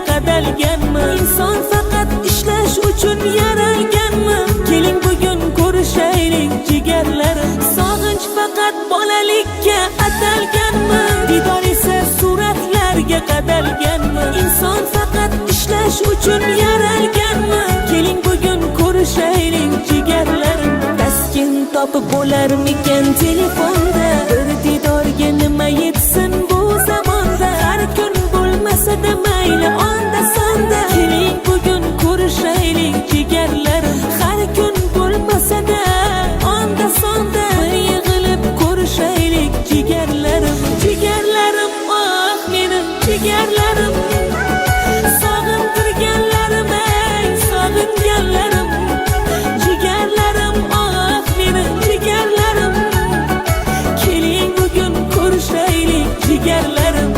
Qadalganmi? Inson faqat ishlash uchun yaralganmi? Keling bugun ko'rishaylik jigarlarim. Sog'inch faqat bolalikka atalganmi? Didor esa suratlarga qadalganmi? Inson faqat ishlash uchun yaralganmi? Keling bugun ko'rishaylik jigarlarim. Taskin topib bo'larmikan telefonda? Bir didorga nima yetsin bu zamonda? Har kun bo'lmasa-da mayli onda sonda. Keling bugun ko'rishaylik jigarlarim. Har kun bo'lmasa-da onda sonda. Bir yig'ilib ko'rishaylik jigarlarim. Jigarlarim, oh mening jigarlarim. Sog'intirganlarim, ey sog'inganlarim. Jigarlarim, oh mening jigarlarim. Keling bugun ko'rishaylik jigarlarim.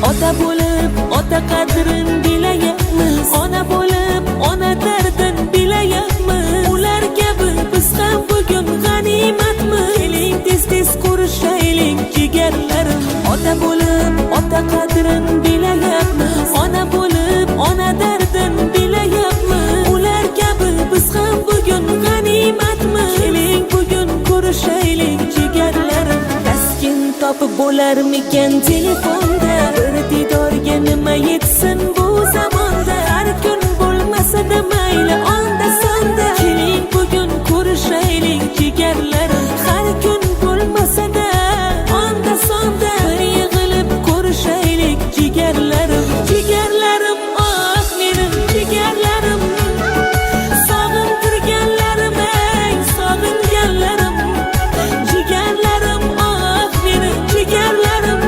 Ota bo'lib ota qadrin bilayapmiz. Ona bo'lib ona dardin bilayapmiz. Ular kabi biz ham bugun g'animatmiz. Keling tez-tez ko'rishaylik jigarlarim. Ota bo'lib ota qadrin bilayapmiz. Ona bo'lib ona dardin bilayapmiz. Ular kabi biz ham bugun g'animatmiz. Keling bugun ko'rishaylik jigarlarim. Taskin topib bo'larmikan telefonda? Bir didorga nima yetsin bu zamonda? Har kun bo'lmasa-da mayli onda sonda. Keling bugun ko'rishaylik jigarlarim. Har kun bo'lmasa-da onda sonda. Bir yig'ilib ko'rishaylik jigarlarim. Jigarlarim, oh mening jigarlarim. Sog'intirganlarim, ey sog'inganlarim. Jigarlarim, oh mening jigarlarim.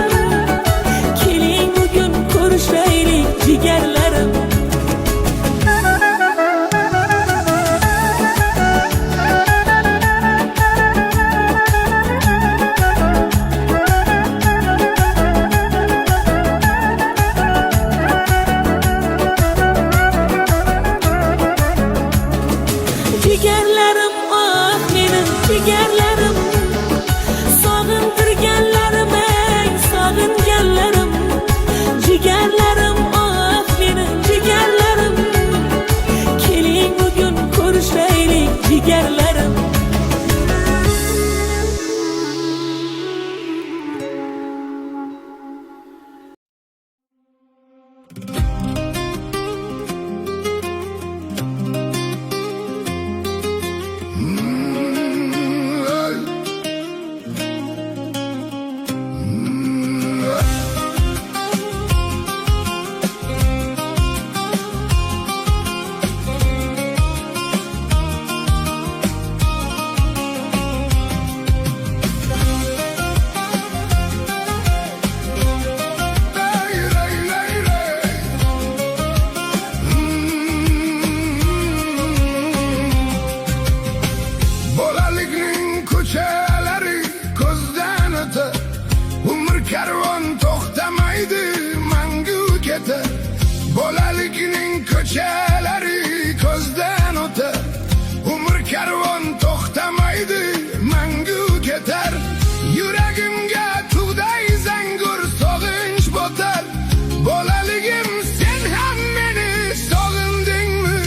Keling bugun ko'rishaylik jigarlarim. Jigarlarim, oh mening jigarlarim. Sog'intirganlarim, ey sog'inganlarim. Jigarlarim, oh mening jigarlarim. Keling bugun ko'rishaylik jigarlarim. Karvon to'xtamaydi mangu ketar. Bolalikning ko'chalari ko'zdan o'tar. Umr karvon to'xtamaydi mangu ketar. Yuragimga tug'day zangur sog'inch botar. Bolaligim sen ham meni sog'indingmi?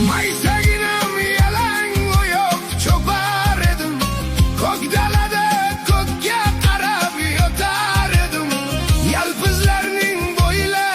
Maysaginam yalang oyoq chopar edim. Ko'k dalada ko'kka qarab yotar edim. Yalpizlarning bo'ylab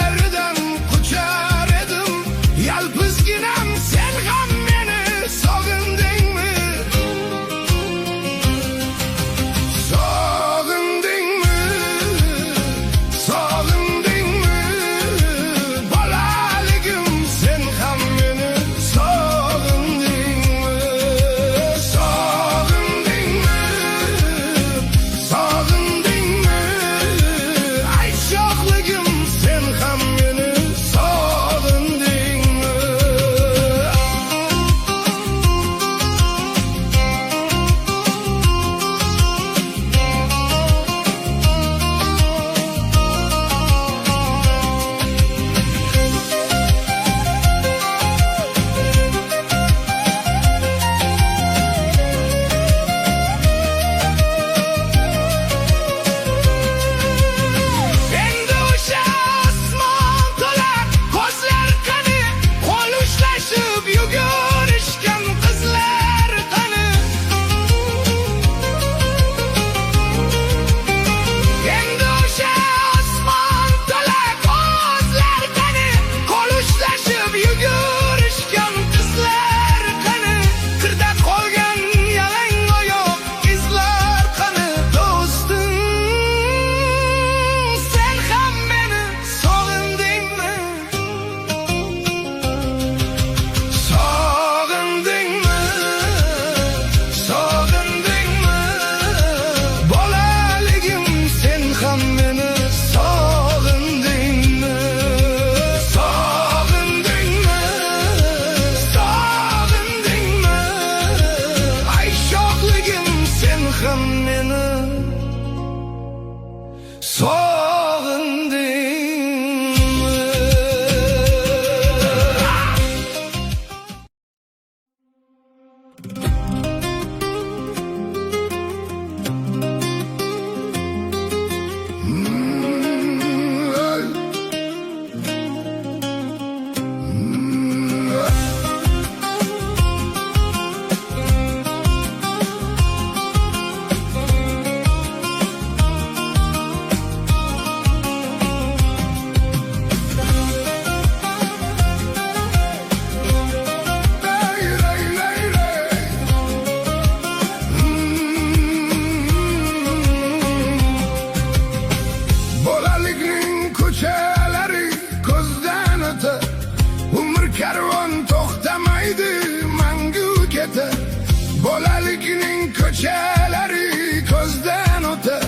Bolalikning ko'chalari ko'zdan o'tar.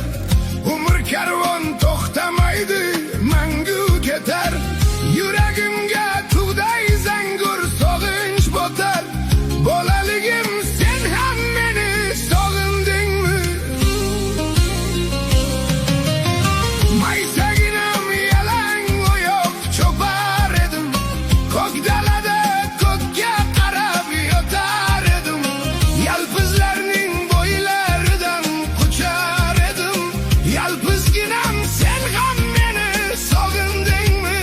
Umr karvon to'xtamaydi, mangu ketar. Yuragimga tug'day zangur sog'inch botar. Bolaligim, sen ham meni sog'indingmi? Maysaginam yalang oyoq chopar edim. Ko'k dalada ko'kka qarab yotar edim. Yalpizlarning bo'ylaridan qochar edim. Yalpizginam, sen ham meni sog'indingmi?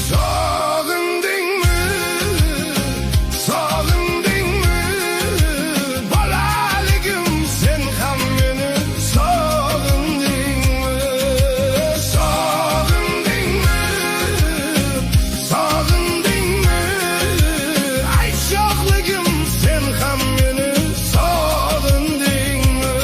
Sog'indingmi? Sog'indingmi? Bolaligim, sen ham meni sog'indingmi? Sog'indingmi? Sog'indingmi? Ay sho'xligim, sen ham meni sog'indingmi?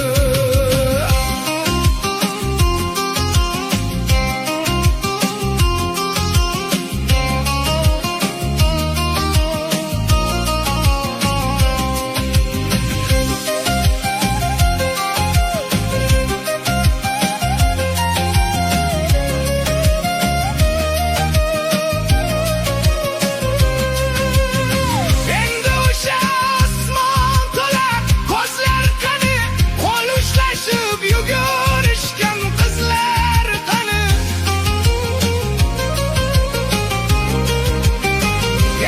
Endi o'sha osmon to'la ko'zlar qani, qo'l ushlashib yugurishgan qizlar qani.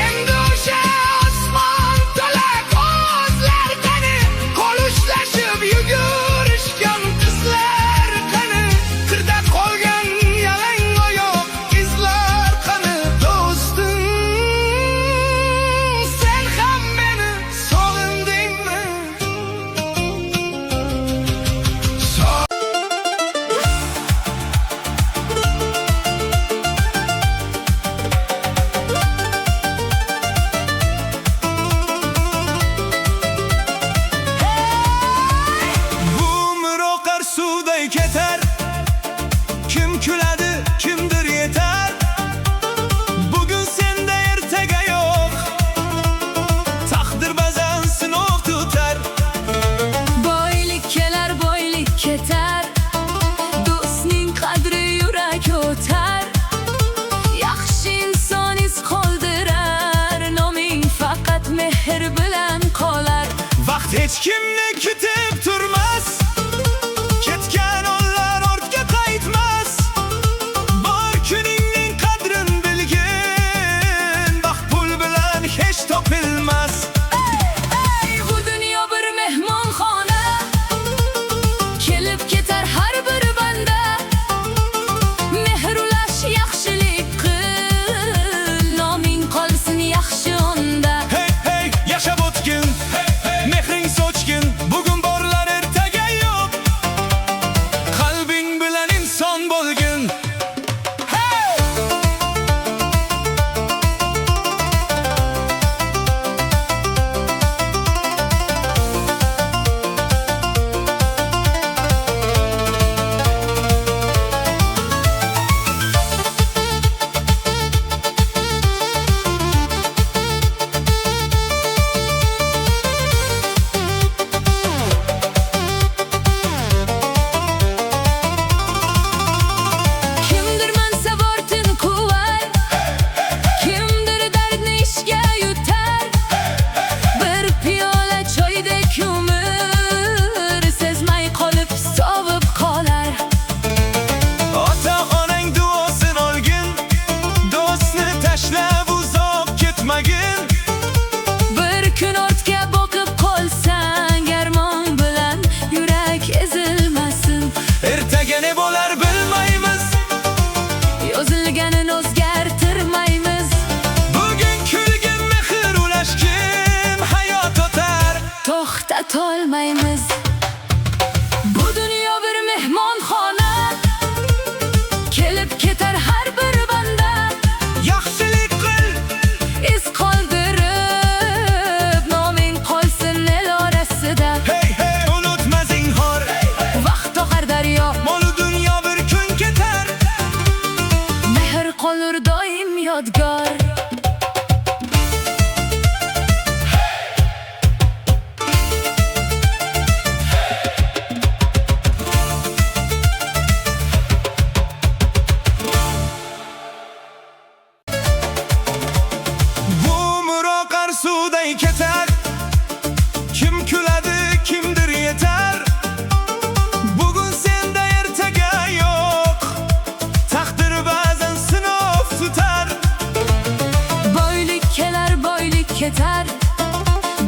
Endi o'sha osmon to'la ko'zlar qani, qo'l ushlashib yugurishgan qizlar qani. Qirda qolgan yalang oyoq izlar qani. Do'stim, sen ham meni sog'indingmi? Bu umr oqar suvday ketar. Kim kuladi, kimdir yetar. Bugun senda, ertaga yo'q. Taqdir ba'zan sinov tutar. Boylik kelar, boylik ketar. Do'stning qadri yurak o'tar. Yaxshi inson iz qoldirar. Noming faqat mehr bilan qolar. Vaqt hech kimni kutib turmas. Ketgan onlar ortga qaytmas. Bor kuningning qadrin bilgin. Baxt pul bilan hech topilmas. Ey, bu dunyo bir mehmonxona. Kelib ketar har bir banda. Mehr ulash, yaxshilik qil. Noming qolsin yaxshi onda. Hey hey, yashab o'tgin. Mehring sochgin. Bugun borlar, ertaga yo'q. Qalbing bilan inson bo'lgin. Hey! Kimdir mansavortin quvar. Kimdir dardni ishga yutar. Bir piyola choydek umr sezmay qolib sovib qolar. Ota-onang duosini olgin. Do'stni tashlab uzoq ketmagin. Bir kun ortga boqib qolsang, armon bilan yurak ezilmasin. Ertaga ne bo'lar bilmaymiz. Yozilganin o'zgartirmaymiz. Bugun kulgin, mehr ulashgin. Hayot o'tar. To'xtatolmaymiz. Bu dunyo bir mehmonxona. Kelib ketar har bir banda. Yaxshilik qil. Iz qoldirib, noming qolsin el orasida. Hey hey, unutma zinhor. Vaqt oqar daryo. Mol dunyo bir kun ketar. Mehr qolur doim yodgor. suvday ketar. Kim kuladi, kimdir yeter. Bugun senda ertaga yo'q. Taqdir ba'zan sinov tutar. Boylik kelar, boylik ketar.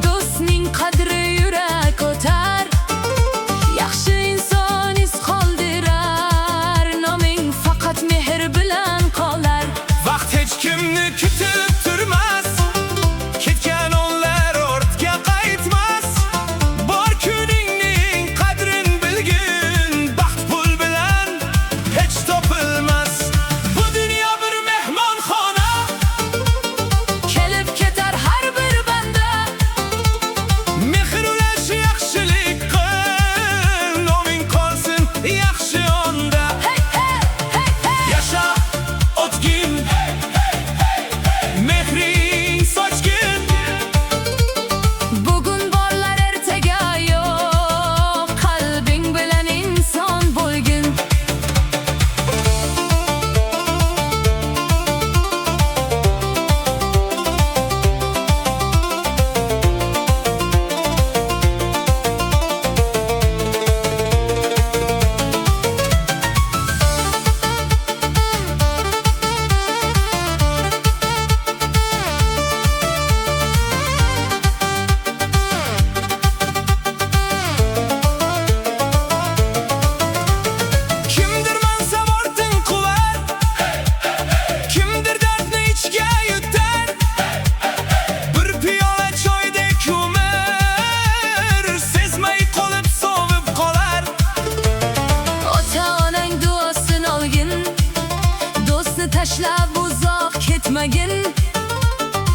Do'stning qadri yurak o'tar. Yaxshi inson iz qoldirar. Noming faqat mehr bilan qolar. Vaqt hech kimni kutib turmas. Ketgan onlar ortga qaytmas. Bor kuningning qadrin bilgin. Baxt pul bilan hech topilmas. Bu dunyo bir mehmonxona. Kelib ketar har bir banda. Mehr ulash, yaxshilik qil. Noming qolsin yaxshi onda. Hey hey hey hey. Yasha, o'tgin. Mehring sochgin. Bugun borlar ertaga yo'q. Qalbing bilan inson bo'lgin. Kimdir mansab ortin quvar. Kimdir dardni ichga yutar. Bir piyola choydek umr sezmay qolib sovib qolar. Ota-onang duosini olgin. Do'stni tashlab uzoq ketmagin.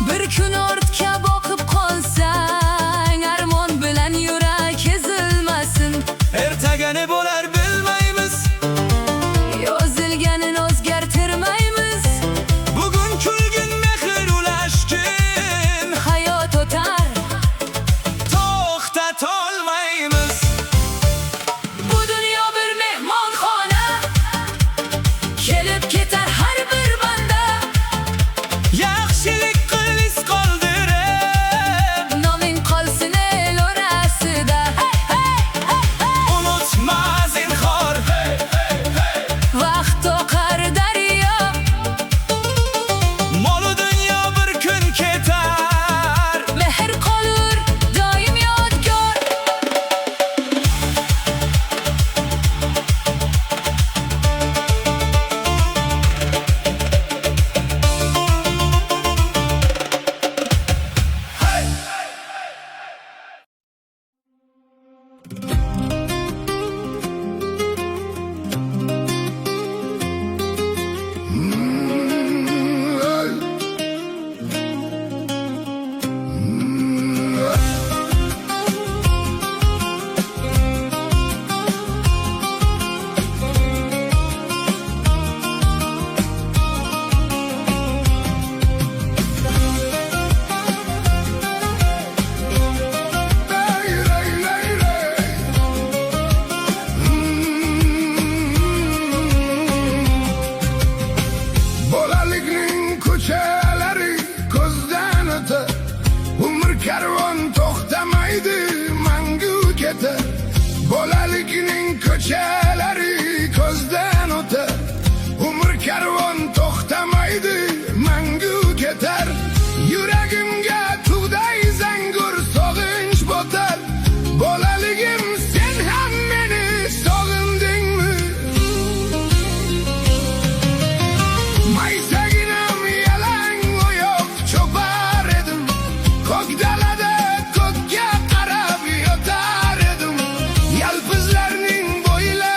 Bir kun ortga boqib qolsang, armon bilan yurak ezilmasin. Ertaga ne bo'lar bilmaymiz. Yozilganin o'zgartirmaymiz. Bugun kulgin, mehr ulashgin. Hayot o'tar. To'xtatolmaymiz. Bu dunyo bir mehmonxona. Kelib ketar har bir banda. Yaxshilik qil, iz qoldirib. Noming qolsin el orasida. Hey hey hey hey. Unutma zinhor. Vaqt oqar daryo. Mol dunyo bir kun ketar. Mehr qolur doim yodgor. Bolalikning ko'chalari ko'zdan o'tar. Umr karvon to'xtamaydi, mangu ketar. Bolalikning ko'chalari ko'zdan o'tar. Umr karvon to'xtamaydi, mangu ketar. Yuragimga tug'day zangur sog'inch botar. Bolaligim, sen ham meni sog'indingmi? Maysaginam yalang oyoq chopar edim. Ko'k dalada ko'kka qarab yotar edim. Yalpizlarning bo'yla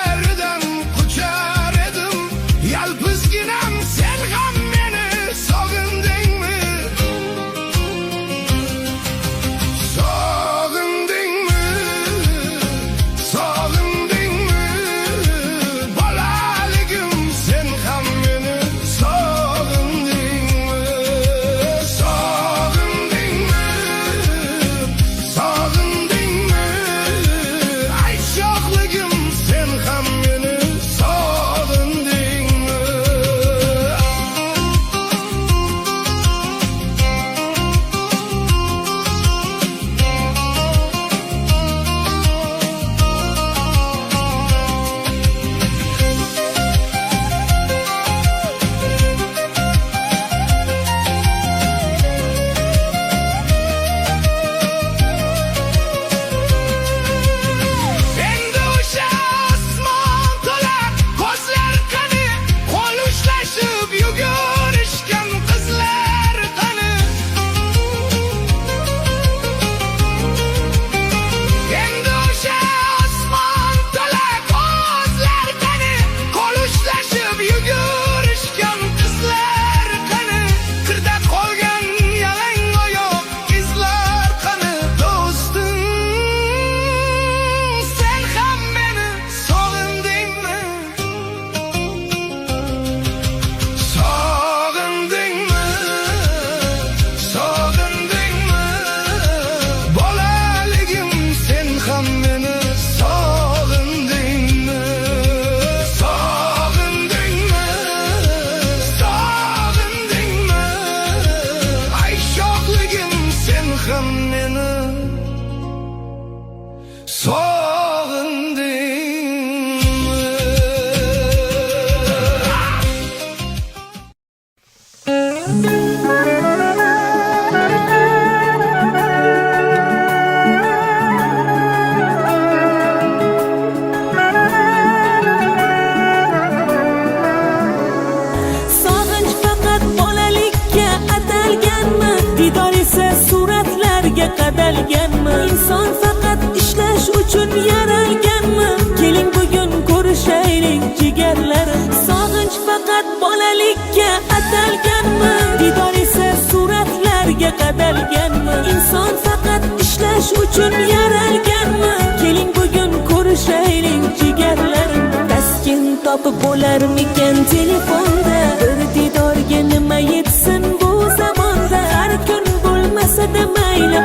ham meni sog'indingmi? Sog'inch faqat bolalikka atalganmi? Didor esa suratlarga qadalganmi? Inson faqat ishlash uchun yaralganmi? Keling bugun ko'rishaylik jigarlarim. Sog'inch faqat bolalikka atalganmi? Didor esa suratlarga qadalganmi? Inson faqat ishlash uchun yaralganmi? Keling bugun ko'rishaylik jigarlarim. Taskin topib bo'larmikan telefonda? Bir didorga nima yetsin bu zamonda? Har kun bo'lmasa-da mayli